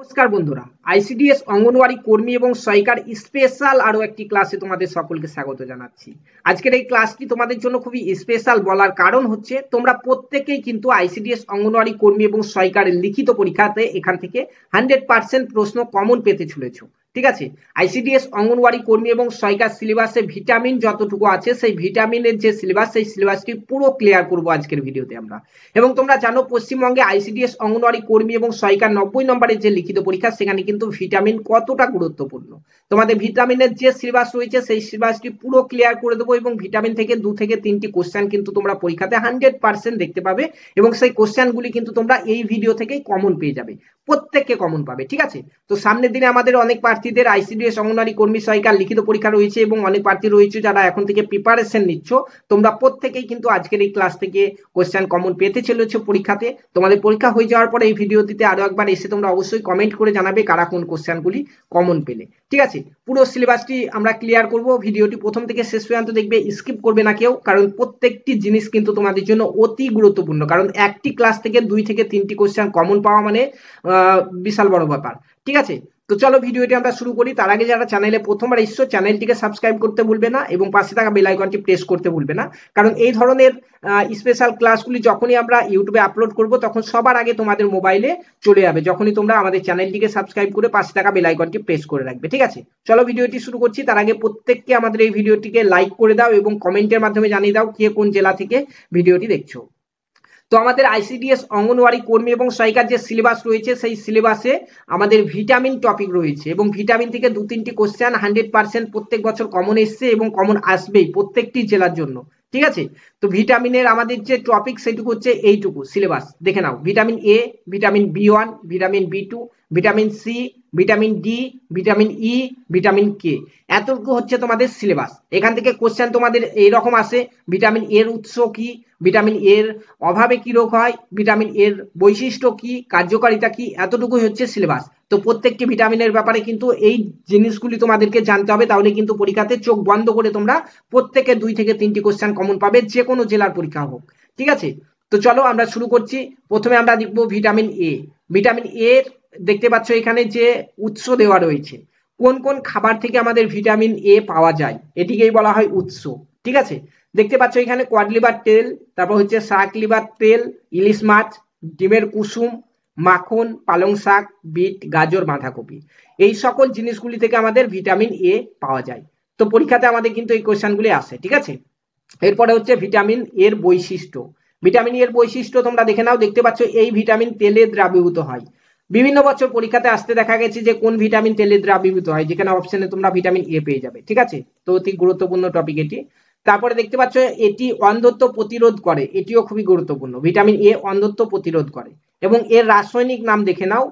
নমস্কার বন্ধুরা, আইসিডিএস অঙ্গনওয়াড়ি কর্মী এবং সহায়িকার স্পেশাল আরো একটি ক্লাসে তোমাদের সকলকে স্বাগত জানাচ্ছি। আজকের এই ক্লাসটি তোমাদের জন্য খুবই স্পেশাল বলার কারণ হচ্ছে তোমরা প্রত্যেকেই কিন্তু আইসিডিএস অঙ্গনওয়াড়ি কর্মী এবং সহায়িকার লিখিত পরীক্ষাতে এখান থেকে 100% প্রশ্ন কমন পেতে চলেছো। ঠিক আছে, আইসিডিএস অঙ্গনওয়াড়ি কর্মী এবং সহায়িকার সিলেবাসে ভিটামিন যতটুকু আছে সেই ভিটামিনের যে সিলেবাস সেই সিলেবাসটি পুরো ক্লিয়ার করব আজকের ভিডিওতে আমরা। এবং তোমরা জানো পশ্চিমবঙ্গে আইসিডিএস অঙ্গনওয়াড়ি কর্মী এবং সহায়িকার 90 নম্বরের যে লিখিত পরীক্ষা সেখানে কিন্তু ভিটামিন কতটা গুরুত্বপূর্ণ, তোমাদের ভিটামিনের যে সিলেবাস রয়েছে সেই সিলেবাসটি পুরো ক্লিয়ার করে দেবো এবং ভিটামিন থেকে 2 থেকে 3টি কোশ্চেন কিন্তু তোমরা পরীক্ষাতে 100% দেখতে পাবে এবং সেই কোশ্চেনগুলি কিন্তু তোমরা এই ভিডিও থেকেই কমন পেয়ে যাবে, প্রত্যেককে কমন পাবে। ঠিক আছে, তো সামনের দিনে আমাদের অনেক প্রার্থীদের আইসিডিএস অঙ্গনওয়াড়ি কর্মী সহায়িকার লিখিত পরীক্ষা রয়েছে এবং অনেক প্রার্থী রয়েছে যারা এখন থেকে প্রিপারেশন নিচ্ছ। তোমরা প্রত্যেকেই কিন্তু আজকের এই ক্লাস থেকে কোশ্চেন কমন পেতে চলেছো পরীক্ষাতে। তোমাদের পরীক্ষা হয়ে যাওয়ার পরে এই ভিডিওটিতে আরো একবার এসে তোমরা অবশ্যই কমেন্ট করে জানাবে কারা কোন কোশ্চেনগুলি কমন পেলে। ঠিক আছে, পুরো সিলেবাসটি আমরা ক্লিয়ার করব। ভিডিওটি প্রথম থেকে শেষ পর্যন্ত দেখবে, স্কিপ করবে না কেউ, কারণ প্রত্যেকটি জিনিস কিন্তু তোমাদের জন্য অতি গুরুত্বপূর্ণ। কারণ একটি ক্লাস থেকে 2 থেকে 3টি কোশ্চেন কমন পাওয়া মানে বিশাল বড় ব্যাপার। ঠিক আছে, তো চলো ভিডিওটি আমরা শুরু করি। তার আগে যারা চ্যানেলে প্রথমবার এসছো চ্যানেলটিকে সাবস্ক্রাইব করতে ভুলবে না এবং পাশে থাকা বেল আইকনটি প্রেস করতে ভুলবে না, কারণ এই ধরনের স্পেশাল ক্লাসগুলি যখনই আমরা ইউটিউবে আপলোড করব তখন সবার আগে তোমাদের মোবাইলে চলে যাবে, যখনই তোমরা আমাদের চ্যানেলটিকে সাবস্ক্রাইব করে পাশে থাকা বেল আইকনটি প্রেস করে রাখবে। ঠিক আছে, চলো ভিডিওটি শুরু করছি। তার আগে প্রত্যেককে আমাদের এই ভিডিওটিকে লাইক করে দাও এবং কমেন্টের মাধ্যমে জানিয়ে দাও কে কোন জেলা থেকে ভিডিওটি দেখছো। তো আমাদের আইসিডিএস অঙ্গনওয়াড়ি কর্মী এবং সহায়িকার যে সিলেবাস রয়েছে সেই সিলেবাসে আমাদের ভিটামিন টপিক রয়েছে এবং ভিটামিন থেকে 2-3টি কোশ্চেন 100% প্রত্যেক বছর কমন এসছে এবং কমন আসবেই প্রত্যেকটি জেলার জন্য। ঠিক আছে, তো ভিটামিনের আমাদের যে টপিক সেটুকু হচ্ছে এইটুকু সিলেবাস দেখে নাও। Vitamin A, vitamin B one, vitamin B two, vitamin C, vitamin D, vitamin E, vitamin K, এতটুকু হচ্ছে তোমাদের সিলেবাস। এখান থেকে কোশ্চেন তোমাদের এইরকম আসে, ভিটামিন এর উৎস কি, ভিটামিন এর অভাবে কি রোগ হয়, ভিটামিন এর বৈশিষ্ট্য কি, কার্যকারিতা কি, এতটুকুই হচ্ছে সিলেবাস। তো প্রত্যেকটি ভিটামিনের ব্যাপারে কিন্তু এই জিনিসগুলি তোমাদেরকে জানতে হবে, তাহলে কিন্তু পরীক্ষাতে চোখ বন্ধ করে তোমরা প্রত্যেকে 2 থেকে 3টি কোশ্চেন কমন পাবে, যে কোনো জেলার পরীক্ষা হোক। ঠিক আছে, তো চলো আমরা শুরু করছি। প্রথমে আমরা দেখবো ভিটামিন এ। ভিটামিন এর দেখতে পাচ্ছ এখানে যে উৎস দেওয়া রয়েছে, কোন কোন খাবার থেকে আমাদের ভিটামিন এ পাওয়া যায় এটিকেই বলা হয় উৎস। ঠিক আছে, দেখতে পাচ্ছ এখানে কোয়াড লিভার তেল, তারপর হচ্ছে শাক লিভার তেল, ইলিশ মাছ, ডিমের কুসুম, মাখন, পালং শাক, বিট, গাজর, বাঁধাকপি, এই সকল জিনিসগুলি থেকে আমাদের ভিটামিন এ পাওয়া যায়। তো পরীক্ষাতে আমাদের কিন্তু এই কোশ্চেনগুলি আসে। ঠিক আছে, এরপরে হচ্ছে ভিটামিন এর বৈশিষ্ট্য। ভিটামিন এর বৈশিষ্ট্য তোমরা দেখে নাও। দেখতে পাচ্ছ এই ভিটামিন তেলে দ্রাবীভূত হয়। বিভিন্ন বছর পরীক্ষাতে আসতে দেখা গেছে যে কোন ভিটামিন তেলে দ্রাবীভূত হয়, যেখানে অপশনে তোমরা ভিটামিন এ পেয়ে যাবে। ঠিক আছে, তো অতি গুরুত্বপূর্ণ টপিক এটি। তারপরে দেখতে পাচ্ছ এটি অন্ধত্ব প্রতিরোধ করে, এটিও খুবই গুরুত্বপূর্ণ। ভিটামিন এ অন্ধত্ব প্রতিরোধ করে এবং এর রাসায়নিক নাম দেখে নাও,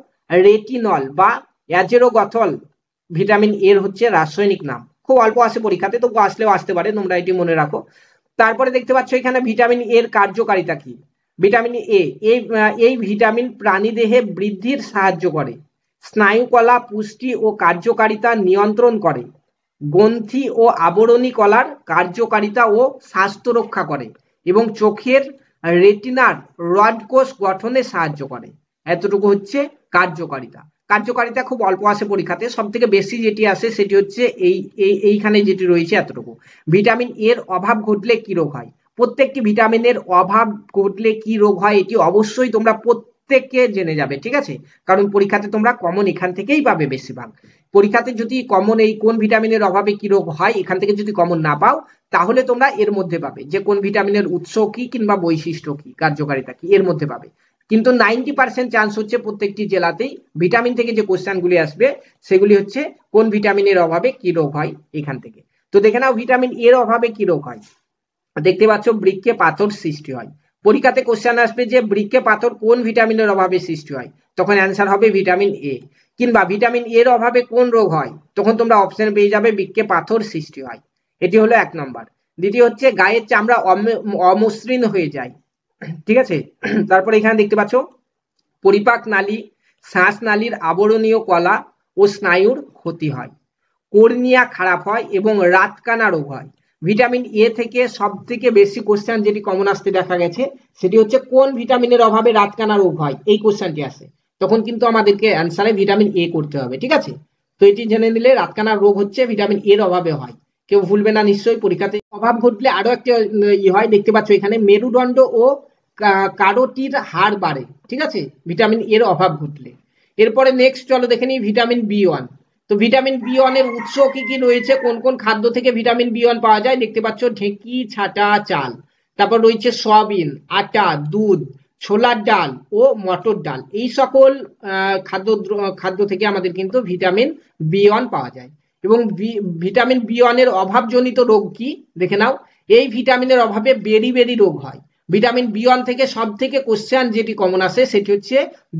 রেটিনল বা অ্যাজেরোগথল ভিটামিন এর হচ্ছে রাসায়নিক নাম। খুব অল্প আসে পরীক্ষাতে, তবু আসলেও আসতে পারে, তোমরা এটি মনে রাখো। তারপরে দেখতে পাচ্ছ এখানে ভিটামিন এর কার্যকারিতা কি। ভিটামিন এ, এই ভিটামিন প্রাণীদেহে বৃদ্ধির সাহায্য করে, স্নায়ুকলা পুষ্টি ও কার্যকারিতা নিয়ন্ত্রণ করে, গ্রন্থি ও আবরণী কলার কার্যকারিতা ও স্বাস্থ্য রক্ষা করে এবং চোখের রেটিনার রড কোষ গঠনে সাহায্য করে। এতটুকু হচ্ছে কার্যকারিতা। কার্যকারিতা খুব অল্প আসে পরীক্ষাতে, সব থেকে বেশি যেটি আসে সেটি হচ্ছে এইখানে যেটি রয়েছে এতটুকু। ভিটামিন এর অভাব ঘটলে কি রোগ হয়, প্রত্যেকটি ভিটামিনের অভাব ঘটলে কি রোগ হয় এটি অবশ্যই তোমরা প্রত্যেককে জেনে যাবে। ঠিক আছে, কারণ পরীক্ষাতে তোমরা কমন এখান থেকেই পাবে বেশিরভাগ। পরীক্ষাতে যদি কমন এই কোন ভিটামিনের অভাবে কি রোগ হয় এখান থেকে যদি কমন না পাও, তাহলে তোমরা এর মধ্যে পাবে যে কোন ভিটামিনের উৎস কি কিংবা বৈশিষ্ট্য কি, কার্যকারিতা কি, এর মধ্যে পাবে। কিন্তু 90% চান্স হচ্ছে প্রত্যেকটি জেলাতেই ভিটামিন থেকে যে কোশ্চেনগুলি আসবে সেগুলি হচ্ছে কোন ভিটামিনের অভাবে কি রোগ হয় এখান থেকে। তো দেখে নাও ভিটামিন এর অভাবে কি রোগ হয়। দেখতে পাচ্ছ বৃক্কে পাথর সৃষ্টি হয়। পরীক্ষাতে কোশ্চেন আসবে যে বৃক্কে পাথর কোন ভিটামিনের অভাবে সৃষ্টি হয়, তখন অ্যান্সার হবে ভিটামিন এ। কিংবা ভিটামিন এর অভাবে কোন রোগ হয়, তখন তোমরা অপশন পেয়ে যাবে বৃক্কে পাথর সৃষ্টি হয়। এটি হলো 1 নম্বর। দ্বিতীয় হচ্ছে গায়ের চামড়া অমসৃণ হয়ে যায়। ঠিক আছে, তারপরে এখানে দেখতে পাচ্ছ পরিপাক নালী, শ্বাস নালীর আবরণীয় কলা ও স্নায়ুর ক্ষতি হয়, কর্নিয়া খারাপ হয় এবং রাতকানা রোগ হয়। ভিটামিন এ থেকে সব থেকে বেশি কোশ্চেন যেটি কমন আসতে দেখা গেছে সেটি হচ্ছে কোন ভিটামিনের অভাবে রাতকানা রোগ হয়, এই কোশ্চেনটি আসে। তখন কিন্তু আমাদেরকে অ্যান্সারে ভিটামিন এ করতে হবে, ঠিক আছে। তো এটি জেনে নিলে রাতকানা রোগ হচ্ছে ভিটামিন এর অভাবে হয়, কেউ ভুলবে না নিশ্চয়ই পরীক্ষাতে। অভাব ঘটলে আরো একটা হয়, দেখতে পাচ্ছ এখানে মেরুদণ্ড ও কারোটির হাড় বাড়ে, ঠিক আছে, ভিটামিন এর অভাব ঘটলে। এরপরে নেক্সট চলো দেখে নিই ভিটামিন বি ওয়ান। তো ভিটামিন বি ওয়ান এর উৎস কি কি রয়েছে, কোন কোন খাদ্য থেকে ভিটামিন বি ওয়ান পাওয়া যায়, দেখতে পাচ্ছ ঢেঁকি, ছাটা, চাল। তারপর রয়েছে সয়াবিন, আটা, দুধ, ছোলার ডাল ও মটর ডাল। এই সকল খাদ্য থেকে আমাদের কিন্তু ভিটামিন বি ওয়ান পাওয়া যায়। এবং ভিটামিন বি ওয়ান এর অভাবজনিত রোগ কি দেখে নাও। এই ভিটামিনের অভাবে বেরি বেরি রোগ হয়। ভিটামিন বি ওয়ান থেকে সব থেকে কোশ্চেন যেটি কমন আসে সেটি হচ্ছে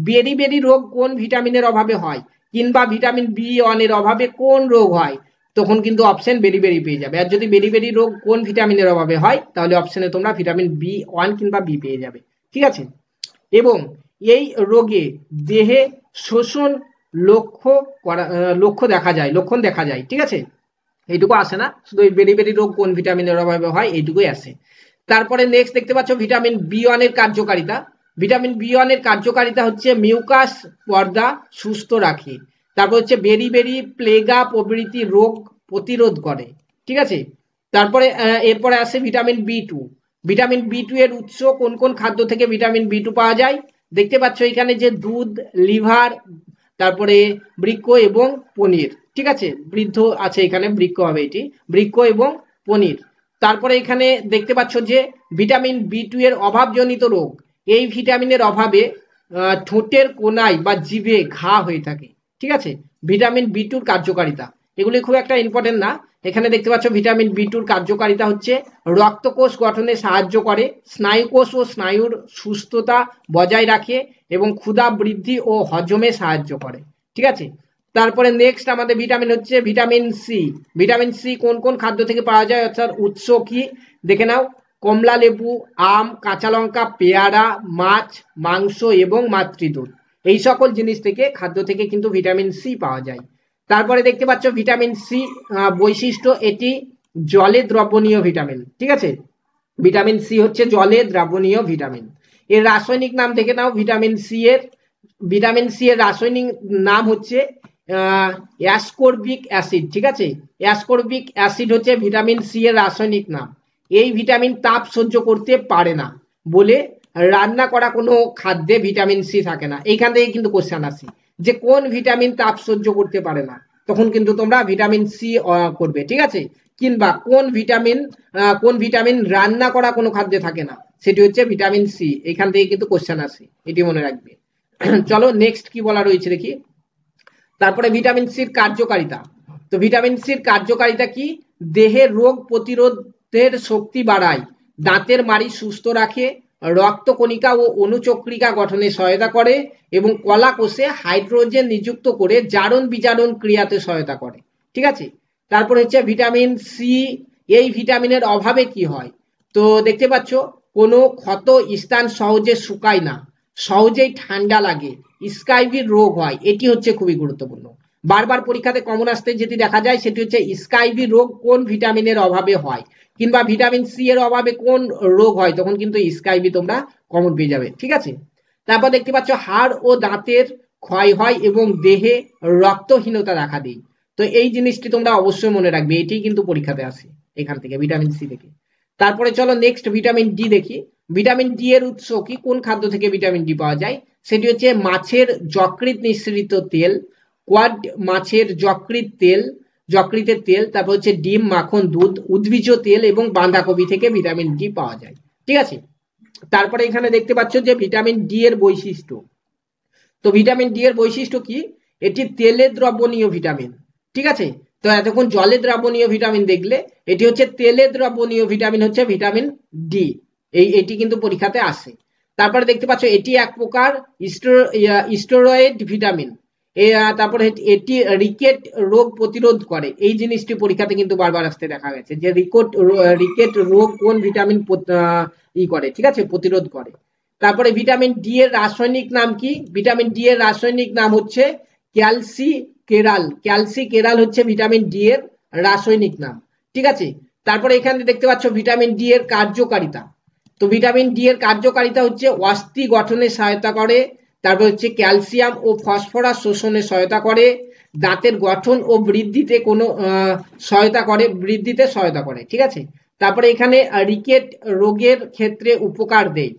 বেরি বেরি রোগ কোন ভিটামিনের অভাবে হয়, কিংবা ভিটামিন বি ওয়ান এর অভাবে কোন রোগ হয়, তখন কিন্তু অপশন বেরি বেরি পেয়ে যাবে। আর যদি বেরি বেরি রোগ কোন ভিটামিনের অভাবে হয়, তাহলে অপশনে তোমরা ভিটামিন বি ওয়ান কিংবা বি পেয়ে যাবে, ঠিক আছে। এবং এই রোগে দেহে শোষণ লক্ষণ দেখা যায়, ঠিক আছে। এইটুকু আসে না, শুধু বেরি বেরি রোগ কোন ভিটামিনের অভাবে হয় এইটুকুই আসে। তারপরে নেক্সট দেখতে পাচ্ছ ভিটামিন বি ওয়ান এর কার্যকারিতা। ভিটামিন বি ওয়ান এর কার্যকারিতা হচ্ছে মিউকাস পর্দা সুস্থ রাখে। তারপর হচ্ছে বেরি বেরি, প্লেগা প্রভৃতি রোগ প্রতিরোধ করে, ঠিক আছে। তারপরে এরপরে আসে vitamin B two. Vitamin B two এর উৎস কোন কোন খাদ্য থেকে ভিটামিন বি টু পাওয়া যায়, দেখতে পাচ্ছ এখানে যে দুধ, লিভার, তারপরে বৃক্ক এবং পনির, ঠিক আছে, বৃদ্ধ আছে এখানে, বৃক্ক হবে এটি, বৃক্ক এবং পনির। তারপরে এখানে দেখতে পাচ্ছ যে ভিটামিন বি টু এর অভাবজনিত রোগ, এই ভিটামিনের অভাবে ঠোঁটের কোনায় বা জিভে ঘা হয়ে থাকে, ঠিক আছে। ভিটামিন বি টুর কার্যকারিতা, এগুলি খুব একটা ইম্পর্টেন্ট না। এখানে দেখতে পাচ্ছ ভিটামিন বি টুর কার্যকারিতা হচ্ছে রক্তকোষ গঠনে সাহায্য করে, স্নায়ুকোষ ও স্নায়ুর সুস্থতা বজায় রাখে এবং ক্ষুধা বৃদ্ধি ও হজমে সাহায্য করে, ঠিক আছে। তারপরে নেক্সট আমাদের ভিটামিন হচ্ছে ভিটামিন সি। ভিটামিন সি কোন কোন খাদ্য থেকে পাওয়া যায়, অর্থাৎ উৎস কি দেখে নাও। কমলা লেবু, আম, কাঁচা লঙ্কা, পেয়ারা, মাছ, মাংস এবং মাতৃদুধ, এই সকল জিনিস থেকে খাদ্য থেকে কিন্তু ভিটামিন সি পাওয়া যায়। তারপরে দেখতে পাচ্ছ ভিটামিন সি বৈশিষ্ট্য, এটি জলে দ্রবণীয় ভিটামিন, ঠিক আছে। ভিটামিন সি হচ্ছে জলে দ্রবণীয় ভিটামিন। এর রাসায়নিক নাম দেখে নাও। ভিটামিন সি এর রাসায়নিক নাম হচ্ছে অ্যাসকর্বিক অ্যাসিড, ঠিক আছে। অ্যাসকর্বিক অ্যাসিড হচ্ছে ভিটামিন সি এর রাসায়নিক নাম। এই ভিটামিন তাপ সহ্য করতে পারে না বলে রান্না করা কোনো খাদ্যে ভিটামিন সি থাকে না। এইখান থেকে কিন্তু কোশ্চেন আসে যে কোন ভিটামিন তাপ সহ্য করতে পারে না, তখন কিন্তু তোমরা ভিটামিন সি করবে, ঠিক আছে। কিংবা কোন ভিটামিন রান্না করা কোনো খাদ্যে থাকে না, সেটি হচ্ছে ভিটামিন সি। এখান থেকে কিন্তু কোশ্চেন আসে, এটি মনে রাখবে। চলো নেক্সট কি বলা রয়েছে দেখি। তারপরে ভিটামিন সির কার্যকারিতা। তো ভিটামিন সির কার্যকারিতা কি, দেহের রোগ প্রতিরোধের শক্তি বাড়ায়, দাঁতের মাড়ি সুস্থ রাখে, রক্তকণিকা ও অনুচক্রিকা গঠনে সহায়তা করে এবং কলা কোষে হাইড্রোজেন নিযুক্ত করে জারণ বিজারণ ক্রিয়াতে সহায়তা করে, ঠিক আছে। তারপর হচ্ছে ভিটামিন সি, এই ভিটামিনের অভাবে কি হয়, তো দেখতে পাচ্ছ কোনো ক্ষত স্থান সহজে শুকায় না, সহজেই ঠান্ডা লাগে, স্কাইভির রোগ হয়, এটি হচ্ছে খুবই গুরুত্বপূর্ণ। বারবার পরীক্ষাতে কমন আসতে যেটি দেখা যায় সেটি হচ্ছে স্কাইভি রোগ কোন ভিটামিনের অভাবে হয়, কিংবা ভিটামিন সি এর অভাবে কোন রোগ হয়, তখন কিন্তু স্কাইভি তোমরা কমন পেয়ে যাবে, ঠিক আছে। তারপর দেখতে পাচ্ছ হাড় ও দাঁতের ক্ষয় হয় এবং দেহে রক্তহীনতা দেখা দেয়। তো এই জিনিসটি তোমরা অবশ্যই মনে রাখবে, এটি কিন্তু পরীক্ষাতে আসে এখান থেকে, ভিটামিন সি থেকে। তারপরে চলো নেক্সট ভিটামিন ডি দেখি। ভিটামিন ডি এর উৎস কি, কোন খাদ্য থেকে ভিটামিন ডি পাওয়া যায়, সেটি হচ্ছে মাছের যকৃৎ নিঃসৃত তেল, কোয়াড মাছের যকৃতের তেল, তারপর হচ্ছে ডিম, মাখন, দুধ, উদ্ভিজ্জ তেল এবং বাঁধাকপি থেকে ভিটামিন ডি পাওয়া যায়, ঠিক আছে। তারপরে এখানে দেখতে পাচ্ছ যে ভিটামিন ডি এর বৈশিষ্ট্য। তো ভিটামিন ডি এর বৈশিষ্ট্য কি, এটি তেলে দ্রবণীয় ভিটামিন, ঠিক আছে। তো এতক্ষণ জলে দ্রবণীয় ভিটামিন দেখলে, এটি হচ্ছে তেলে দ্রবণীয় ভিটামিন, হচ্ছে ভিটামিন ডি। এটি কিন্তু পরীক্ষাতে আসে। তারপরে দেখতে পাচ্ছ এটি এক প্রকার স্টেরয়েড ভিটামিন। তারপরে এটি রিকেট রোগ প্রতিরোধ করে, এই জিনিসটি পরীক্ষাতে কিন্তু বারবার আসতে দেখা গেছে যে রিকেট রোগ কোন ভিটামিন করে, ঠিক আছে, প্রতিরোধ করে। তারপরে ভিটামিন ডি এর রাসায়নিক নাম কি, ভিটামিন ডি এর রাসায়নিক নাম হচ্ছে ক্যালসিকেরাল হচ্ছে ভিটামিন ডি এর রাসায়নিক নাম, ঠিক আছে। তারপরে এখানে দেখতে পাচ্ছ ভিটামিন ডি এর কার্যকারিতা। তো ভিটামিন ডি এর কার্যকারিতা হচ্ছে অস্থি গঠনে সহায়তা করে, তারপর হচ্ছে ক্যালসিয়াম ও ফসফরাস শোষণে সহায়তা করে, দাঁতের গঠন ও বৃদ্ধিতে কোনো সহায়তা করে, ঠিক আছে। তারপরে এখানে রিকেট রোগের ক্ষেত্রে উপকার দেয়।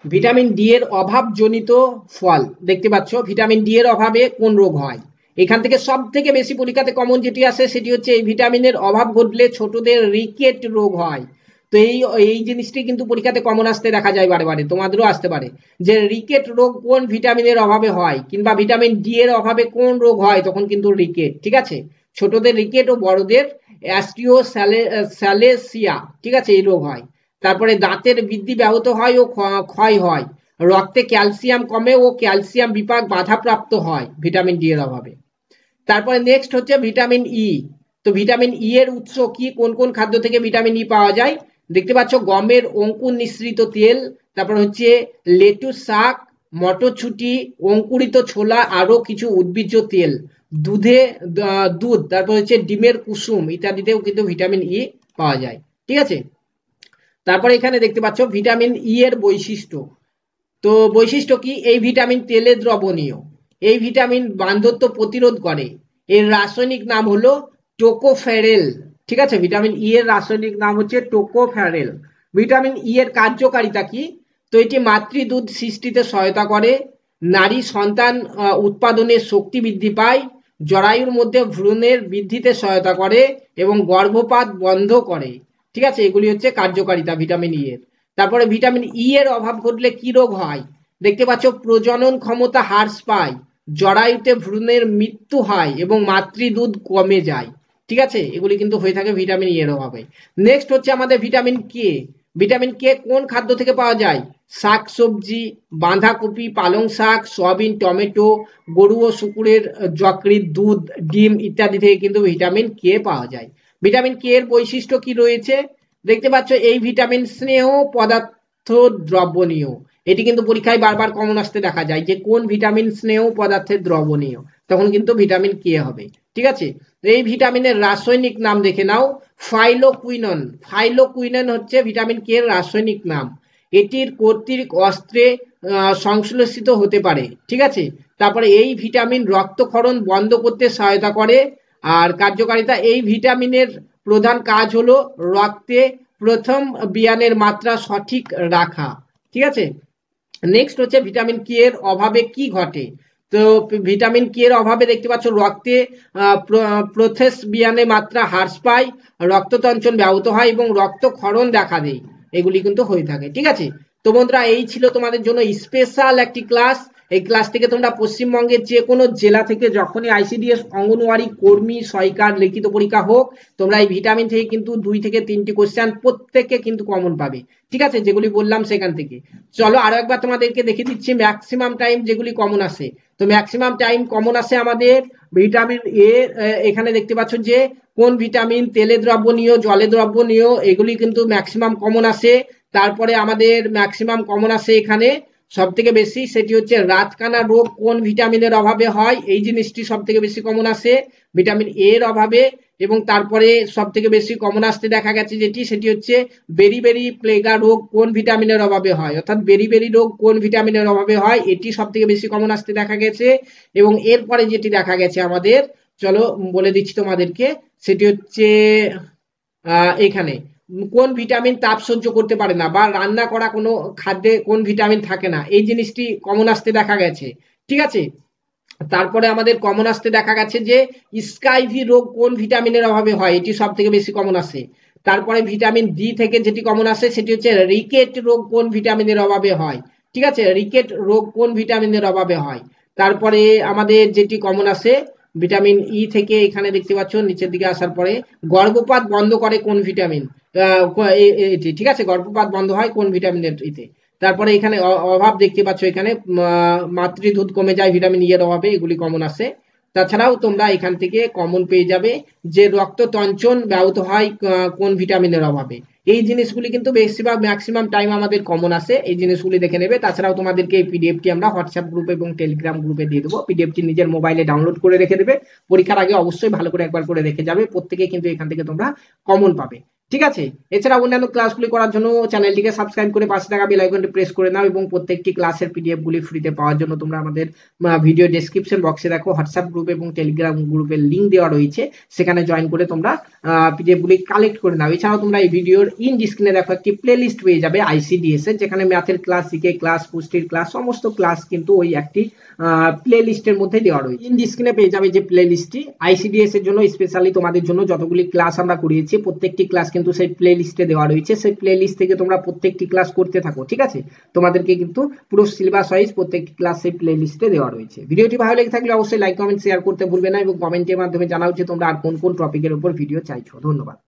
ভিটামিন ডি এর অভাবজনিত ফল, দেখতে পাচ্ছ ভিটামিন ডি এর অভাবে কোন রোগ হয়। এখান থেকে সব থেকে বেশি পরীক্ষাতে কমন যেটি আসে সেটি হচ্ছে এই ভিটামিনের অভাব ঘটলে ছোটদের রিকেট রোগ হয়। তো এই জিনিসটি কিন্তু পরীক্ষাতে কমন আসতে দেখা যায় বারে বারে, তোমাদেরও আসতে পারে যে রিকেট রোগ কোন ভিটামিনের অভাবে হয়, কিংবা ভিটামিন ডি এর অভাবে কোন রোগ হয়, তখন কিন্তু রিকেট, ঠিক আছে। ছোটদের রিকেট ও বড়দের অ্যাস্টিওস্যালেসিয়া, ঠিক আছে, এই রোগ হয়। তারপরে দাঁতের বৃদ্ধি ব্যাহত হয় ও ক্ষয় হয়, রক্তে ক্যালসিয়াম কমে ও ক্যালসিয়াম বিপাক বাধাপ্রাপ্ত হয় ভিটামিন ডি এর অভাবে। তারপরে নেক্সট হচ্ছে ভিটামিন ই। তো ভিটামিন ই এর উৎস কি, কোন কোন খাদ্য থেকে ভিটামিন ই পাওয়া যায়, দেখতে পাচ্ছ গমের অঙ্কুর নিঃসৃত তেল, তারপর হচ্ছে লেটুস শাক, মটরশুঁটি, অঙ্কুরিত ছোলা, আরো কিছু উদ্ভিজ্জ তেল, দুধ, তারপর হচ্ছে ডিমের কুসুম ইত্যাদিতেও কিন্তু ভিটামিন ই পাওয়া যায়, ঠিক আছে। তারপরে এখানে দেখতে পাচ্ছ ভিটামিন ই এর বৈশিষ্ট্য। তো বৈশিষ্ট্য কি, এই ভিটামিন তেলে দ্রবণীয়, এই ভিটামিন বার্ধক্য প্রতিরোধ করে, এর রাসায়নিক নাম হলো টোকোফেরেল, ঠিক আছে। ভিটামিন ই এর রাসায়নিক নাম হচ্ছে টোকোফেরেল। ভিটামিন ই এর কার্যকারিতা কি, তো এটি মাতৃদুধ সৃষ্টিতে সহায়তা করে, নারী সন্তান উৎপাদনের শক্তি বৃদ্ধি পায়, জরায়ুর মধ্যে ভ্রূণের বৃদ্ধিতে সহায়তা করে এবং গর্ভপাত বন্ধ করে, ঠিক আছে। এগুলি হচ্ছে কার্যকারিতা ভিটামিন ই এর। তারপরে ভিটামিন ই এর অভাব ঘটলে কি রোগ হয়, দেখতে পাচ্ছ প্রজনন ক্ষমতা হ্রাস পায়, জরায়ুতে ভ্রূণের মৃত্যু হয় এবং মাতৃদুধ কমে যায়, ঠিক আছে। এগুলি কিন্তু হয়ে থাকে ভিটামিন ই এর অভাবে। নেক্সট হচ্ছে আমাদের ভিটামিন কে। ভিটামিন কে কোন খাদ্য থেকে পাওয়া যায়, শাক সবজি, বাঁধাকপি, পালং শাক, সয়াবিন, টমেটো, গরু ও শুকুরের যকৃৎ, দুধ, ডিম ইত্যাদি থেকে কিন্তু ভিটামিন কে পাওয়া যায়। ভিটামিন কে এর বৈশিষ্ট্য কি রয়েছে, দেখতে পাচ্ছ এই ভিটামিন স্নেহ পদার্থ দ্রবণীয়, এটি কিন্তু পরীক্ষায় বারবার কমন আসতে দেখা যায় যে কোন ভিটামিন স্নেহ পদার্থের দ্রবণীয়, তখন কিন্তু ভিটামিন কে হবে, ঠিক আছে। এই ভিটামিনের রাসায়নিক নাম দেখে নাও, ফাইলোকুইনন। ফাইলোকুইনন হচ্ছে ভিটামিন কে এর রাসায়নিক নাম, এটির কর্তৃক অস্ত্রে সংশ্লেষিত হতে পারে, ঠিক আছে। তারপরে এই ভিটামিন রক্তক্ষরণ বন্ধ করতে সহায়তা করে, আর কার্যকারিতা, এই ভিটামিনের প্রধান কাজ হলো রক্তে প্রথম বিয়ানের মাত্রা সঠিক রাখা, ঠিক আছে। নেক্সট হচ্ছে ভিটামিন কে এর অভাবে কি ঘটে। তো ভিটামিন কে এর অভাবে দেখতে পাচ্ছ রক্তে প্রোথেসবিয়ানের মাত্রা হ্রাস পায়, রক্ততঞ্চন ব্যাহত হয় এবং রক্তক্ষরণ দেখা দেয়, এগুলি কিন্তু হয়ে থাকে, ঠিক আছে। তো বন্ধুরা, এই ছিল তোমাদের জন্য স্পেশাল একটি ক্লাস। এই ক্লাস থেকে তোমরা পশ্চিমবঙ্গের যে কোনো জেলা থেকে যখনই আইসিডিএস অঙ্গনওয়াড়ি কর্মী সহায়িকার লিখিত পরীক্ষা হোক, তোমরা এই ভিটামিন থেকে কিন্তু 2 থেকে 3টি কোশ্চেন প্রত্যেককে কিন্তু কমন পাবে, ঠিক আছে, যেগুলি বললাম সেখান থেকে। চলো আরো একবার তোমাদেরকে দেখে দিচ্ছি ম্যাক্সিমাম টাইম যেগুলি কমন আসে। তো ম্যাক্সিমাম টাইম কমন আসে আমাদের ভিটামিন এ, এখানে দেখতে পাচ্ছ যে কোন ভিটামিন তেলে দ্রবণীয়, জলে দ্রবণীয়, এগুলি কিন্তু ম্যাক্সিমাম কমন আসে। তারপরে আমাদের ম্যাক্সিমাম কমন আসে এখানে সব থেকে বেশি, সেটি হচ্ছে রাতকানা রোগ কোন ভিটামিনের অভাবে হয়, এই জিনিসটি সব থেকে বেশি কমন আসে ভিটামিন এর অভাবে। এবং তারপরে সব থেকে বেশি কমন আসতে দেখা গেছে যেটি, সেটি হচ্ছে বেরিবেরি প্লেগা রোগ কোন ভিটামিনের অভাবে হয়, অর্থাৎ বেরিবেরি রোগ কোন ভিটামিনের অভাবে হয়, এটি সব থেকে বেশি কমন আসতে দেখা গেছে। এবং এরপরে যেটি দেখা গেছে আমাদের, চলো বলে দিচ্ছি তোমাদেরকে, সেটি হচ্ছে এখানে কোন ভিটামিন তাপ সহ্য করতে পারে না, বা রান্না করা কোনো খাদ্যে কোন ভিটামিন থাকে না, এই জিনিসটি কমন আসতে দেখা গেছে, ঠিক আছে। তারপরে আমাদের কমন আসতে দেখা গেছে যে স্কাইভি রোগ কোন ভিটামিনের অভাবে হয়, এটি সব থেকে বেশি কমন আসে। তারপরে ভিটামিন ডি থেকে যেটি কমন আসে সেটি হচ্ছে রিকেট রোগ কোন ভিটামিনের অভাবে হয়, ঠিক আছে, রিকেট রোগ কোন ভিটামিনের অভাবে হয়। তারপরে আমাদের যেটি কমন আসে ভিটামিন ই থেকে, এখানে দেখতে পাচ্ছ নিচের দিকে আসার পরে, গর্ভপাত বন্ধ করে কোন ভিটামিন, এটি, ঠিক আছে, গর্ভপাত বন্ধ হয় কোন ভিটামিনের ইতে। তারপরে এখানে অভাব দেখতে পাচ্ছ, এখানে মাতৃদুধ কমে যায় ভিটামিন ই এর অভাবে, এগুলি কমন আসে। তাছাড়াও তোমরা এখান থেকে কমন পেয়ে যাবে যে রক্ততঞ্চন ব্যাহত হয় কোন ভিটামিনের অভাবে, এই জিনিসগুলি কিন্তু বেশিরভাগ ম্যাক্সিমাম টাইম আমাদের কমন আসে, এই জিনিসগুলি দেখে নেবে। তাছাড়াও তোমাদেরকে এই পিডিএফটি আমরা হোয়াটসঅ্যাপ গ্রুপ এবং টেলিগ্রাম গ্রুপে দিয়ে দেবো, পিডিএফটি নিজের মোবাইলে ডাউনলোড করে রেখে দেবে, পরীক্ষার আগে অবশ্যই ভালো করে একবার করে রেখে যাবে, প্রত্যেকে কিন্তু এখান থেকে তোমরা কমন পাবে, ঠিক আছে। এছাড়া অন্যান্য ক্লাসগুলি করার জন্য চ্যানেলটিকে সাবস্ক্রাইব করে পাশে থাকা বেল আইকনটি প্রেস করে নাও, এবং প্রত্যেকটি ক্লাসের পিডিএফ গুলি ফ্রিতে পাওয়ার জন্য তোমরা আমাদের ভিডিও ডেসক্রিপশন বক্সে দেখো হোয়াটসঅ্যাপ গ্রুপ এবং টেলিগ্রাম গ্রুপের লিঙ্ক দেওয়া রয়েছে, সেখানে জয়েন করে তোমরা পিডিএফ গুলি কালেক্ট করে নাও। এছাড়াও তোমরা এই ভিডিওর ইন স্ক্রিনে দেখো একটি প্লে লিস্ট পেয়ে যাবে আইসিডিএস এর, যেখানে ম্যাথের ক্লাস, জিকে ক্লাস, পুষ্টির ক্লাস, সমস্ত ক্লাস কিন্তু ওই একটি প্লে লিস্টের মধ্যে দেওয়া রয়েছে। ইন স্ক্রিনে পেয়ে যাবে যে প্লে লিস্টটি আইসিডিএস এর জন্য স্পেশালি তোমাদের জন্য যতগুলি ক্লাস আমরা করিয়েছি প্রত্যেকটি ক্লাস কিন্তু সেই প্লে লিস্টে দেওয়া রয়েছে। সেই প্লে লিস্ট থেকে তোমরা প্রত্যেকটি ক্লাস করতে থাকো, ঠিক আছে। তোমাদেরকে কিন্তু পুরো সিলেবাস ওয়াইজ প্রত্যেকটি ক্লাস সেই প্লে লিস্টে দেওয়া রয়েছে। ভিডিওটি ভালো লেগে থাকলে অবশ্যই লাইক, কমেন্ট, শেয়ার করতে ভুলবে না, এবং কমেন্টের মাধ্যমে জানাও যে তোমরা আর কোন কোন টপিকের উপর ভিডিও চাইছো। ধন্যবাদ।